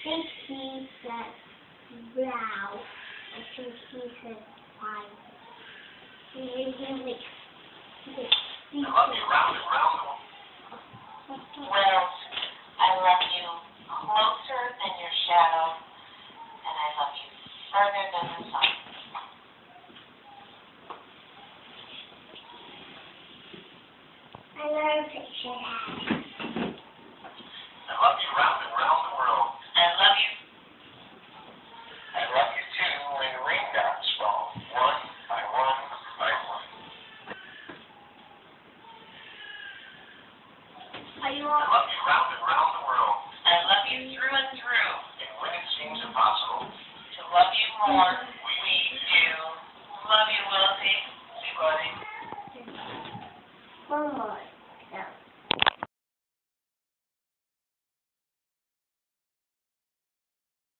think he said brown. I think he said white. Maybe like I love you round and round. Reynolds, I love you closer than your shadow, and I love you further than the sun. I love picture that.